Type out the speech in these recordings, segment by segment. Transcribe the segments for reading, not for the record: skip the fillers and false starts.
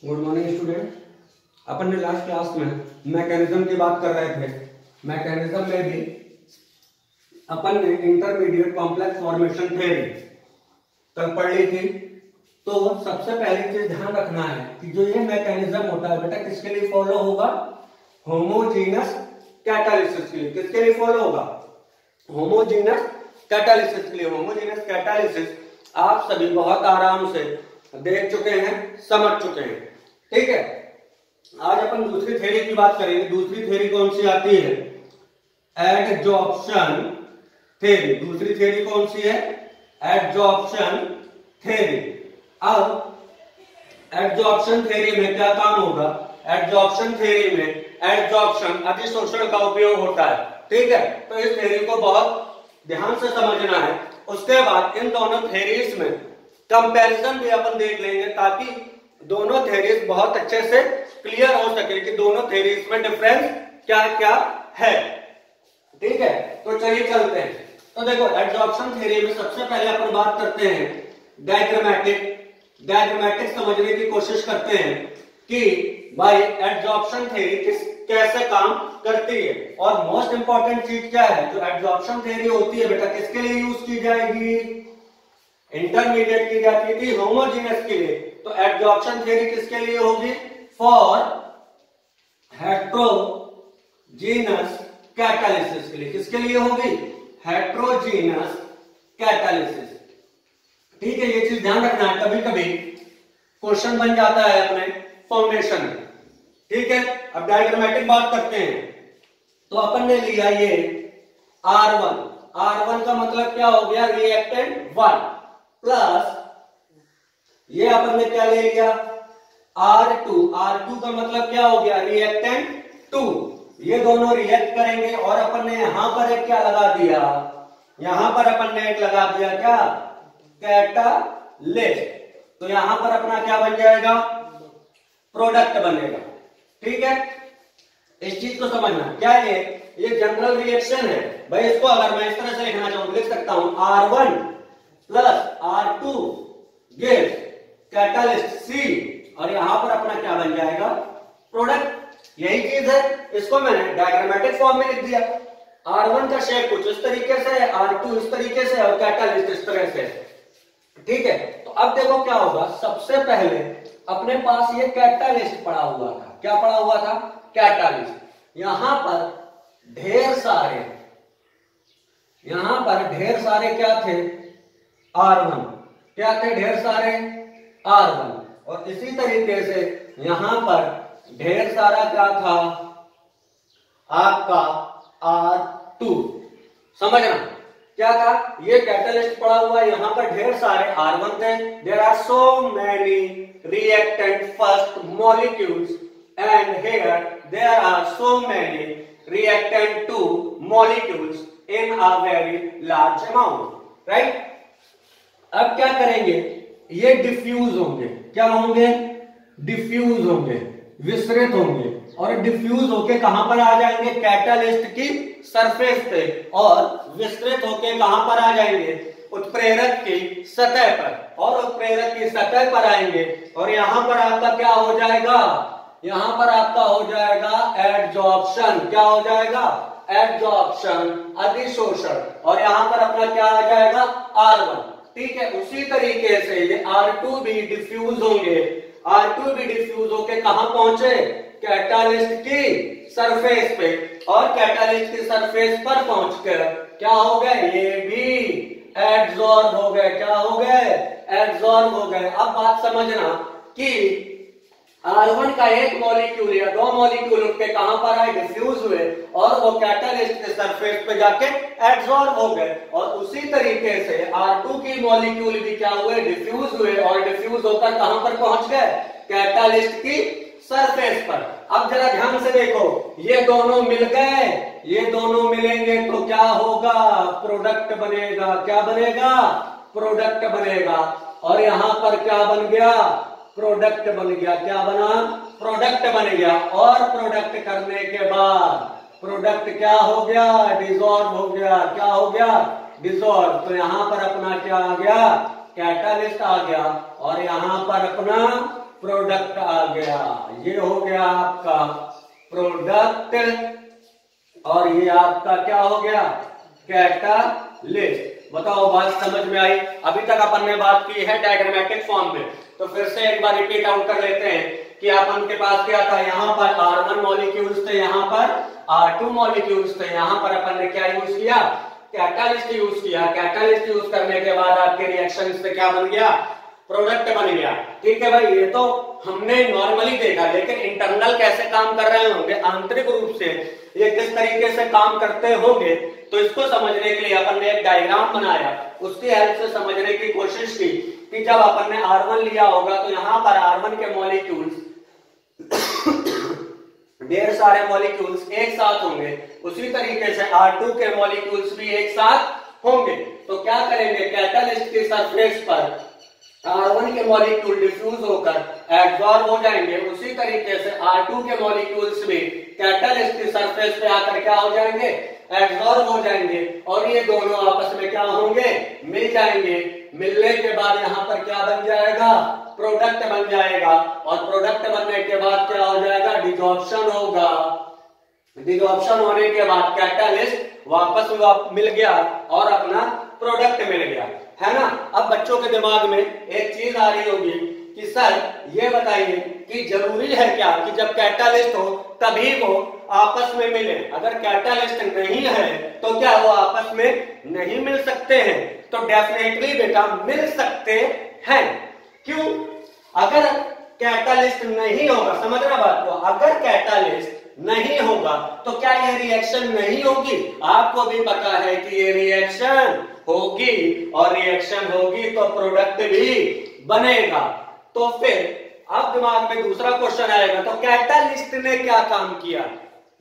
Good morning student. अपन ने last class में mechanism की बात कर रहे थे। मैकेनिज्म में भी अपन ने इंटरमीडिएट कॉम्प्लेक्स फॉर्मेशन थ्योरी तक पढ़ ली थी। तो सबसे पहली चीज ध्यान रखना है कि जो ये मैकेनिज्म होता है बेटा किसके लिए फॉलो होगा? होमोजीनस कैटालिसिस के लिए। किसके लिए फॉलो होगा? होमोजीनस कैटालिसिस के लिए। होमोजीनस कैटालिसिस आप सभी बहुत आराम से देख चुके हैं, समझ चुके हैं, ठीक है। आज अपन दूसरी थ्योरी की बात करेंगे। दूसरी थ्योरी कौन सी आती है? Adsorption theory. दूसरी थ्योरी कौन सी है? Adsorption theory. अब एडजॉर्प्शन थ्योरी में क्या काम होगा? एडजॉर्प्शन थ्योरी में एडजॉर्प्शन अधिशोषण का उपयोग होता है, ठीक है। तो इस थ्योरी को बहुत ध्यान से समझना है। उसके बाद इन दोनों थ्योरीज में कंपैरिजन भी अपन देख लेंगे ताकि दोनों थ्योरीज बहुत अच्छे से क्लियर हो सके कि दोनों थ्योरीज में डिफरेंस क्या क्या है, ठीक है। तो चलिए चलते हैं। तो देखो एडजॉर्प्शन थ्योरी में सबसे पहले अपन बात करते हैं डायग्रामेटिक। डायग्रामेटिक समझने की कोशिश करते हैं कि भाई एडजॉर्प्शन थ्योरी कैसे काम करती है। और मोस्ट इंपॉर्टेंट चीज क्या है? जो एडजॉर्प्शन थ्योरी होती है बेटा किसके लिए यूज की जाएगी? इंटरमीडिएट की जाती थी होमोजीनस के लिए। तो एडजॉर्प्शन थ्योरी किसके लिए होगी? फॉर हेट्रोजीनस कैटालिसिस के लिए। किसके लिए होगी? हेट्रोजीनस कैटालिसिस, ठीक है। ये चीज ध्यान रखना है, कभी कभी क्वेश्चन बन जाता है अपने फाउंडेशन में, ठीक है। अब डायग्रामेटिक बात करते हैं। तो अपन ने लिया ये R1। R1 का मतलब क्या हो गया? रिएक्टेंट 1 प्लस ये अपन ने क्या ले लिया? R2। R2 का मतलब क्या हो गया? रिएक्टेंट 2। ये दोनों रिएक्ट करेंगे और अपन ने यहां पर एक क्या लगा दिया? यहां पर अपन ने एक लगा दिया क्या? कैटालिस्ट। तो यहां पर अपना क्या बन जाएगा? प्रोडक्ट बनेगा, ठीक है। इस चीज को समझना क्या है? ये जनरल रिएक्शन है भाई। इसको अगर मैं इस तरह से लिखना चाहूं तो लिख सकता हूं R1 plus R2 gives catalyst C और यहां पर अपना क्या बन जाएगा? प्रोडक्ट। यही चीज है, इसको मैंने डायग्रामेटिक फॉर्म में लिख दिया। R1 का शेप कुछ इस तरीके से है, R2 इस तरीके से और कैटालिस्ट इस तरह से, ठीक है। तो अब देखो क्या होगा। सबसे पहले अपने पास ये कैटालिस्ट पड़ा हुआ था। क्या पड़ा हुआ था? कैटालिस्ट। यहां पर ढेर सारे क्या थे? R1। क्या थे? ढेर सारे R1। और इसी तरीके से यहां पर ढेर सारा क्या था? आपका R2। समझना क्या था? ये कैटालिस्ट पड़ा हुआ है, यहां पर ढेर सारे R1 थे। There are so many reactant first molecules and here there are so many reactant 2 molecules in a very large amount, right. अब क्या करेंगे? ये डिफ्यूज होंगे। क्या होंगे? डिफ्यूज होंगे, विस्तृत होंगे। और डिफ्यूज होके कहां पर आ जाएंगे? कैटालिस्ट की सरफेस पे। और विस्तृत होके कहां पर आ जाएंगे? उत्प्रेरक की सतह पर। और उत्प्रेरक की सतह पर आएंगे और यहां पर आपका क्या हो जाएगा? यहां पर आपका हो जाएगा एडजॉर्प्शन। क्या हो जाएगा? एडजॉर्प्शन, अधिशोषण। और यहां पर अपना क्या आ जाएगा? R1, ठीक है। उसी तरीके से ये R2 भी डिफ्यूज होंगे। R2 भी डिफ्यूज होके कहां पहुंचे? कैटालिस्ट की सरफेस पे। और कैटालिस्ट की सरफेस पर पहुंचकर क्या हो गए? ये भी एड्सॉर्ब हो गए। क्या हो गए? एड्सॉर्ब हो गए। अब बात समझना कि R1 का एक मॉलिक्यूल या 2 मॉलिक्यूल उठ के कहां पर आए? डिफ्यूज हुए और वो कैटालिस्ट के सरफेस पे जाके एड्सॉर्ब हो गए। और उसी तरीके से R2 की मॉलिक्यूल भी क्या हुए? डिफ्यूज हुए और डिफ्यूज होकर कहां पर पहुंच गए? कैटालिस्ट की सरफेस पर। अब जरा ध्यान से देखो, ये दोनों मिल गए, ये दोनों मिलेंगे तो क्या होगा? प्रोडक्ट बनेगा। क्या बनेगा? प्रोडक्ट बनेगा। और यहां पर क्या बन गया? प्रोडक्ट बन गया। क्या बना? प्रोडक्ट बन गया। और प्रोडक्ट करने के बाद प्रोडक्ट क्या हो गया? डिसॉल्व हो गया। क्या हो गया? डिसॉल्व। तो यहां पर अपना क्या आ गया? कैटालिस्ट आ गया। और यहां पर अपना प्रोडक्ट आ गया। ये हो गया आपका प्रोडक्ट और ये आपका क्या हो गया, कैटालिस्ट। बताओ बात समझ में आई? अभी तक अपन ने बात की है डायग्रामेटिक फॉर्म में, तो फिर से एक बार रिपीट आउट कर लेते हैं कि अपन के पास क्या था, यहाँ पर R1 मॉलिक्यूल्स थे, यहाँ पर R2 मॉलिक्यूल्स थे, यहाँ पर अपन ने क्या यूज किया, कैटालिस्ट यूज किया। कैटालिस्ट यूज करने के बाद आपके रिएक्शन से क्या बन गया, प्रोडक्ट बन गया। ठीक है भाई, ये तो हमने नॉर्मली देखा, लेकिन इंटरनल कैसे काम कर रहे होंगे, आंतरिक रूप से ये किस तरीके से काम करते होंगे, तो इसको समझने के लिए अपन ने एक डायग्राम बनाया, उसकी हेल्प से समझने की कोशिश की कि जब अपन ने R1 लिया होगा तो यहाँ पर R1 के मॉलिक्यूल्स ढेर सारे मॉलिक्यूल्स एक साथ होंगे, उसी तरीके से R2 के मॉलिक्यूल्स भी एक साथ होंगे। तो क्या करेंगे, कैटालिस्ट की सरफेस पर R1 के मॉलिक्यूल डिफ्यूज होकर एब्जॉर्ब हो जाएंगे, उसी तरीके से R2 के मॉलिक्यूल्स भी कैटालिस्ट की सरफेस पे आकर क्या हो जाएंगे, एब्जॉर्ब हो जाएंगे, और ये दोनों आपस में क्या होंगे, मिल जाएंगे। मिलने के बाद यहाँ पर क्या बन जाएगा, प्रोडक्ट बन जाएगा, और प्रोडक्ट बनने के बाद क्या हो जाएगा, डिसॉर्प्शन होगा। डिसॉर्प्शन होने के बाद कैटालिस्ट वापस मिल गया और अपना प्रोडक्ट मिल गया, है ना। अब बच्चों के दिमाग में एक चीज आ रही होगी कि सर ये बताइए कि जरूरी है क्या कि जब कैटालिस्ट हो तभी वो आपस में मिले, अगर कैटालिस्ट नहीं है तो क्या वो आपस में नहीं मिल सकते हैं? तो डेफिनेटली बेटा मिल सकते हैं। क्यों? अगर कैटालिस्ट नहीं होगा, समझना बात को, अगर कैटालिस्ट नहीं होगा तो क्या ये रिएक्शन नहीं होगी? आपको भी पता है कि ये रिएक्शन होगी, और रिएक्शन होगी तो प्रोडक्ट भी बनेगा। तो फिर अब दिमाग में दूसरा क्वेश्चन आएगा, तो कैटालिस्ट ने क्या काम किया,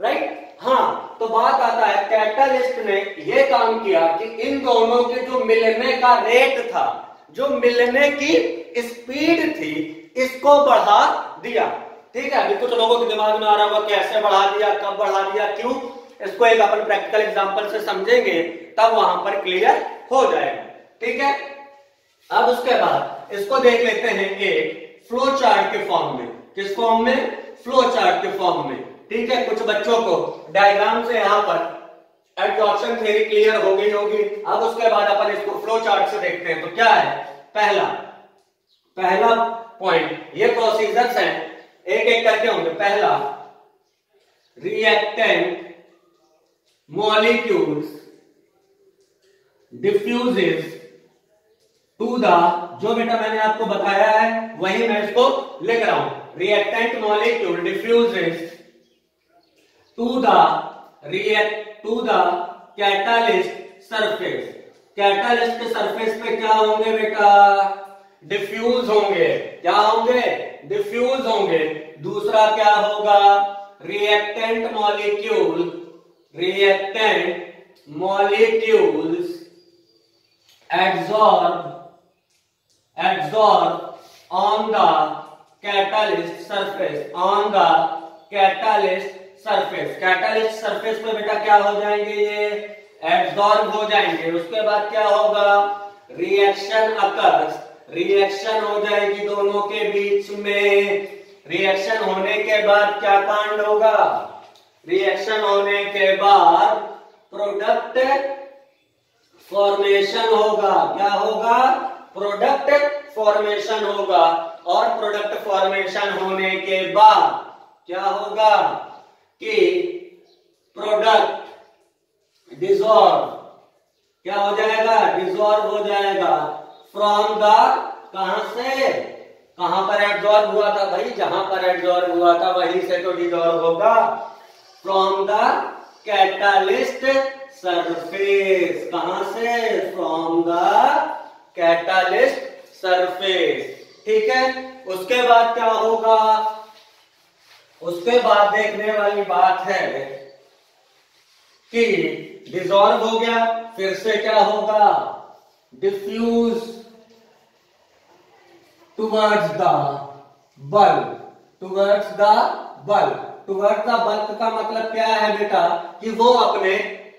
राइट? हाँ, तो बात आता है कैटालिस्ट ने ये काम किया कि इन दोनों के जो मिलने का रेट था, जो मिलने की स्पीड थी, इसको बढ़ा दिया। ठीक है, अभी कुछ लोगों के दिमाग में आ रहा होगा कैसे बढ़ा दिया, कब बढ़ा दिया, क्यों? इसको एक अपन प्रैक्टिकल एग्जांपल से समझेंगे तब वहां पर क्लियर हो जाएगा। ठीक है, अब उसके बाद इसको देख लेते हैं एक फ्लो चार्ट के फॉर्म में। किस फॉर्म में? फ्लो चार्ट के फॉर्म में। ठीक है, कुछ बच्चों को डायग्राम से यहाँ पर एब्जॉर्प्शन थ्योरी क्लियर हो गई होगी। अब उसके बाद अपन इसको फ्लो चार्ट से देखते हैं। तो क्या है पहला पॉइंट, ये प्रोसीजर्स हैं, एक एक करके होंगे। पहला, reactant molecules diffuses to the, जो बेटा मैंने आपको बताया है वही मैं इसको लिख रहा हूं। Reactant molecule diffuses to the catalyst surface. Catalyst के सरफेस पे क्या होंगे बेटा? डिफ्यूज होंगे। क्या होंगे? डिफ्यूज होंगे। दूसरा क्या होगा? Reactant molecules absorb on the catalyst surface। Catalyst surface पे बेटा क्या हो जाएंगे? ये एब्जॉर्ब हो जाएंगे। उसके बाद क्या होगा? रिएक्शन अकर्स, रिएक्शन हो जाएगी दोनों के बीच में। रिएक्शन होने के बाद क्या कांड होगा? रिएक्शन होने के बाद प्रोडक्ट फॉर्मेशन होगा। क्या होगा? प्रोडक्ट फॉर्मेशन होगा। और प्रोडक्ट फॉर्मेशन होने के बाद क्या होगा कि प्रोडक्ट डिसॉल्व, क्या हो जाएगा? डिसॉल्व हो जाएगा फ्रॉम द, कहां से? कहां पर एब्जॉर्ब हुआ था भाई? जहां पर एब्जॉर्ब हुआ था वहीं से तो डिसॉल्व होगा। From the catalyst surface. कहां से? From the catalyst surface. ठीक है, उसके बाद क्या होगा? उसके बाद देखने वाली बात है कि डिसॉल्व हो गया, फिर से क्या होगा? Diffuse towards the bulb. Towards the bulb का मतलब क्या है बेटा? कि वो अपने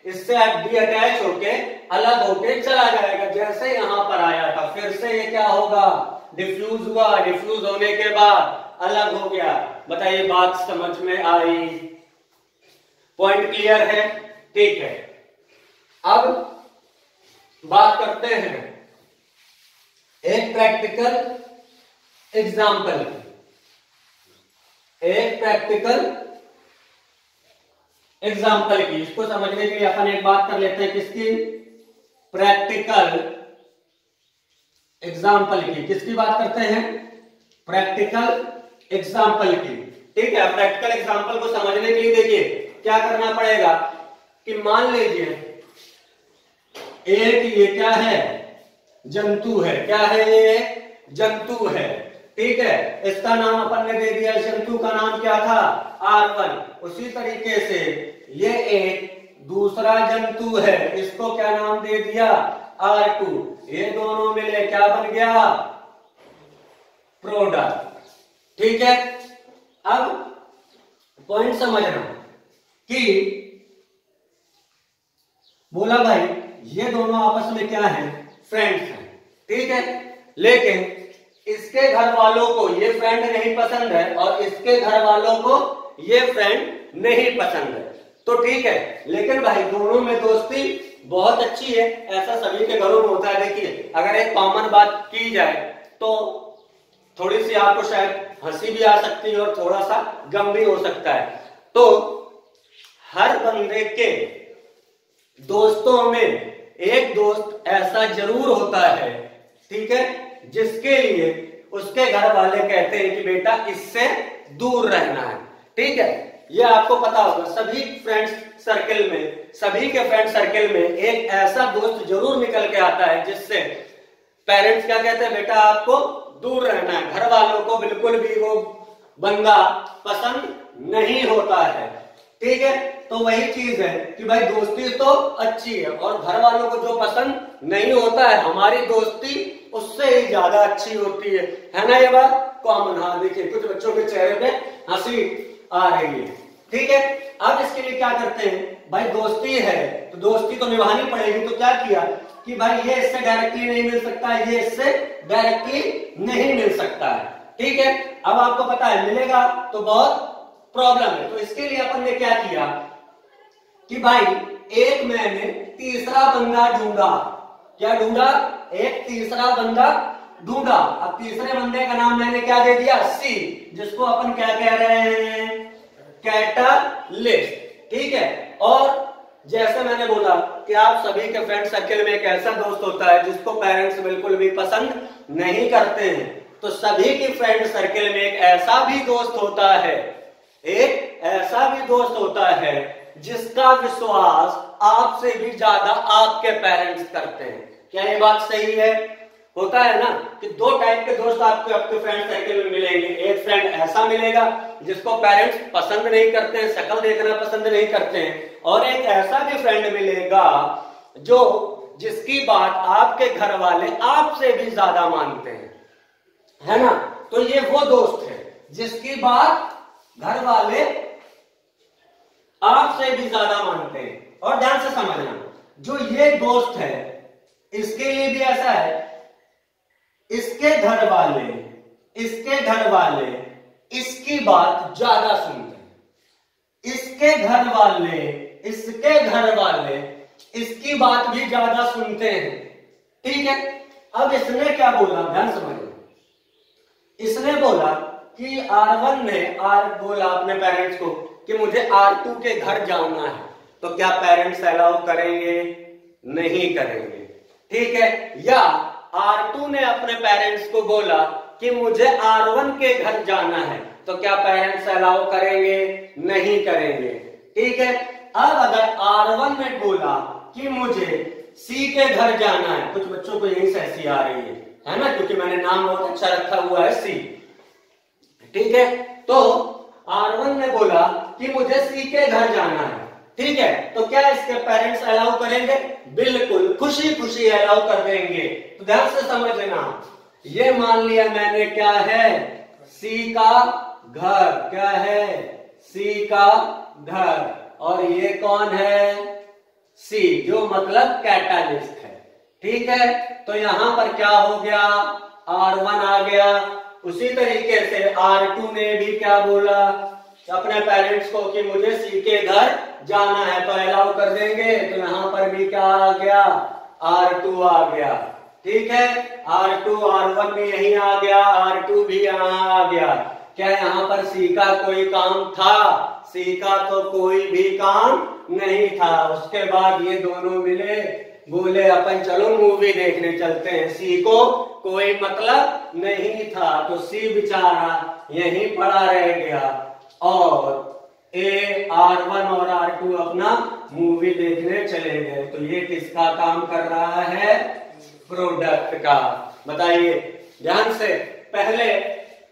इससे डिअटैच होके अलग होके चला जाएगा। जैसे यहां पर आया था फिर से ये क्या होगा, डिफ्यूज हुआ, डिफ्यूज होने के बाद अलग हो गया। बताइए बात समझ में आई, पॉइंट क्लियर है? ठीक है, अब बात करते हैं एक प्रैक्टिकल एग्जाम्पल की। एक प्रैक्टिकल एग्जाम्पल की, इसको समझने के लिए अपन एक बात कर लेते हैं, किसकी? प्रैक्टिकल एग्जाम्पल की। किसकी बात करते हैं? प्रैक्टिकल एग्जाम्पल की। ठीक है, प्रैक्टिकल एग्जाम्पल को समझने के लिए देखिए क्या करना पड़ेगा कि मान लीजिए एक ये क्या है, जंतु है। क्या है ये? जंतु है। ठीक है, इसका नाम अपन ने दे दिया, जंतु का नाम क्या था? R1। उसी तरीके से ये एक दूसरा जंतु है, इसको क्या नाम दे दिया? R2। ये दोनों मिले क्या बन गया? प्रोडक्ट। ठीक है, अब पॉइंट समझना कि बोला भाई ये दोनों आपस में क्या है? फ्रेंड्स हैं। ठीक है, लेकिन इसके घर वालों को ये फ्रेंड नहीं पसंद है और इसके घर वालों को ये फ्रेंड नहीं पसंद है। तो ठीक है, लेकिन भाई दोनों में दोस्ती बहुत अच्छी है, ऐसा सभी के घरों में होता है। देखिए अगर एक कॉमन बात की जाए तो थोड़ी सी आपको शायद हंसी भी आ सकती है और थोड़ा सा गम भी हो सकता है। तो हर बंदे के दोस्तों में एक दोस्त ऐसा जरूर होता है, ठीक है, जिसके लिए उसके घर वाले कहते हैं कि बेटा इससे दूर रहना है। ठीक है, ये आपको पता होगा, सभी फ्रेंड्स सर्किल में, सभी के फ्रेंड सर्किल में एक ऐसा दोस्त जरूर निकल के आता है जिससे पेरेंट्स क्या कहते हैं, बेटा आपको दूर रहना है। घर वालों को बिल्कुल भी वो बंदा पसंद नहीं होता है। ठीक है, तो वही चीज है कि भाई दोस्ती तो अच्छी है और घर वालों को जो पसंद नहीं होता है, हमारी दोस्ती उससे ही ज्यादा अच्छी होती है ना? ये बात कॉमन। हाँ देखिए कुछ बच्चों के चेहरे पे हंसी आ रही है। ठीक है, अब इसके लिए क्या करते हैं, भाई दोस्ती है तो दोस्ती तो निभानी पड़ेगी। तो क्या किया कि भाई ये इससे डायरेक्टली नहीं मिल सकता, ये इससे डायरेक्टली नहीं मिल सकता है। ठीक है, अब आपको पता है मिलेगा तो बहुत प्रॉब्लम है। तो इसके लिए अपन ने क्या किया कि भाई एक मैंने तीसरा बंदा ढूंढा। क्या ढूंढा? एक तीसरा बंदा ढूंढा। अब तीसरे बंदे का नाम मैंने क्या दे दिया? सी, जिसको अपन क्या कह रहे हैं? कैटलिस्ट। ठीक है, और जैसे मैंने बोला कि आप सभी के फ्रेंड सर्किल में एक ऐसा दोस्त होता है जिसको पेरेंट्स बिल्कुल भी पसंद नहीं करते हैं। तो सभी की फ्रेंड सर्किल में एक ऐसा भी दोस्त होता है, एक ऐसा भी दोस्त होता है जिसका विश्वास आपसे भी ज्यादा आपके पेरेंट्स करते हैं। क्या ये बात सही है? होता है ना कि दो टाइप के दोस्त आपको आपके फ्रेंड सर्किल में मिलेंगे। एक फ्रेंड ऐसा मिलेगा जिसको पेरेंट्स पसंद नहीं करते हैं, शक्ल देखना पसंद नहीं करते हैं, और एक ऐसा भी फ्रेंड मिलेगा जो जिसकी बात आपके घर वाले आपसे भी ज्यादा मानते हैं, है ना? तो ये वो दोस्त है जिसकी बात घर वाले आपसे भी ज्यादा मानते हैं। और ध्यान से समझना, जो ये दोस्त है इसके लिए भी ऐसा है, इसके घर वाले इसकी बात ज्यादा सुनते हैं, इसके घर वाले इसकी बात भी ज्यादा सुनते हैं। ठीक है, अब इसने क्या बोला, ध्यान समझना। इसने बोला कि R1 ने बोला अपने पेरेंट्स को कि मुझे R2 के घर जाना है। तो क्या पेरेंट्स अलाउ करेंगे? नहीं करेंगे। ठीक है, या R2 ने अपने पेरेंट्स को बोला कि मुझे R1 के घर जाना है, तो क्या पेरेंट्स अलाउ करेंगे? नहीं करेंगे। ठीक है, अब अगर R1 ने बोला कि मुझे C के घर जाना है, कुछ बच्चों को यही से हंसी आ रही है ना, क्योंकि मैंने नाम बहुत अच्छा रखा हुआ है C। ठीक है, तो R1 ने बोला कि मुझे C के घर जाना है। ठीक है, तो क्या इसके पेरेंट्स अलाउ करेंगे? बिल्कुल खुशी खुशी अलाउ कर देंगे। तो ध्यान से समझना, ये मान लिया मैंने क्या है? सी का घर। क्या है? सी का घर। और ये कौन है? सी, जो मतलब कैटालिस्ट है। ठीक है, तो यहां पर क्या हो गया, R1 आ गया। उसी तरीके से R2 ने भी क्या बोला अपने पेरेंट्स को कि मुझे सी के घर जाना है, तो अलाउ कर देंगे। तो यहां पर भी क्या आ गया, R2 आ गया। ठीक है, R2 R1 भी यहीं आ गया, R2 भी यहां आ गया। क्या यहां पर सी का कोई काम था? सी का तो कोई भी काम नहीं था। उसके बाद ये दोनों मिले, बोले अपन चलो मूवी देखने चलते हैं। सी को कोई मतलब नहीं था, तो सी बेचारा यहीं पड़ा रह गया और R1 और R2 अपना मूवी देखने चले गए। तो ये किसका काम कर रहा है, प्रोडक्ट का। बताइए ध्यान से, पहले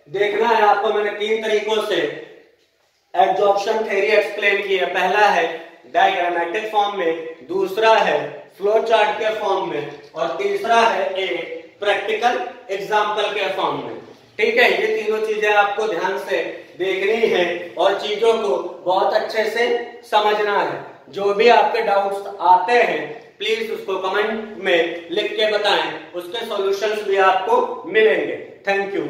देखना है आपको, मैंने 3 तरीकों से एब्जॉर्प्शन थ्योरी एक्सप्लेन की है। पहला है डायग्रामेटिक फॉर्म में, दूसरा है फ्लो चार्ट के फॉर्म में, और तीसरा है एक प्रैक्टिकल एग्जाम्पल के फॉर्म में। ठीक है, ये तीनों चीजें आपको ध्यान से देखनी है और चीजों को बहुत अच्छे से समझना है। जो भी आपके डाउट्स आते हैं प्लीज उसको कमेंट में लिख के बताएं, उसके सॉल्यूशंस भी आपको मिलेंगे। Thank you.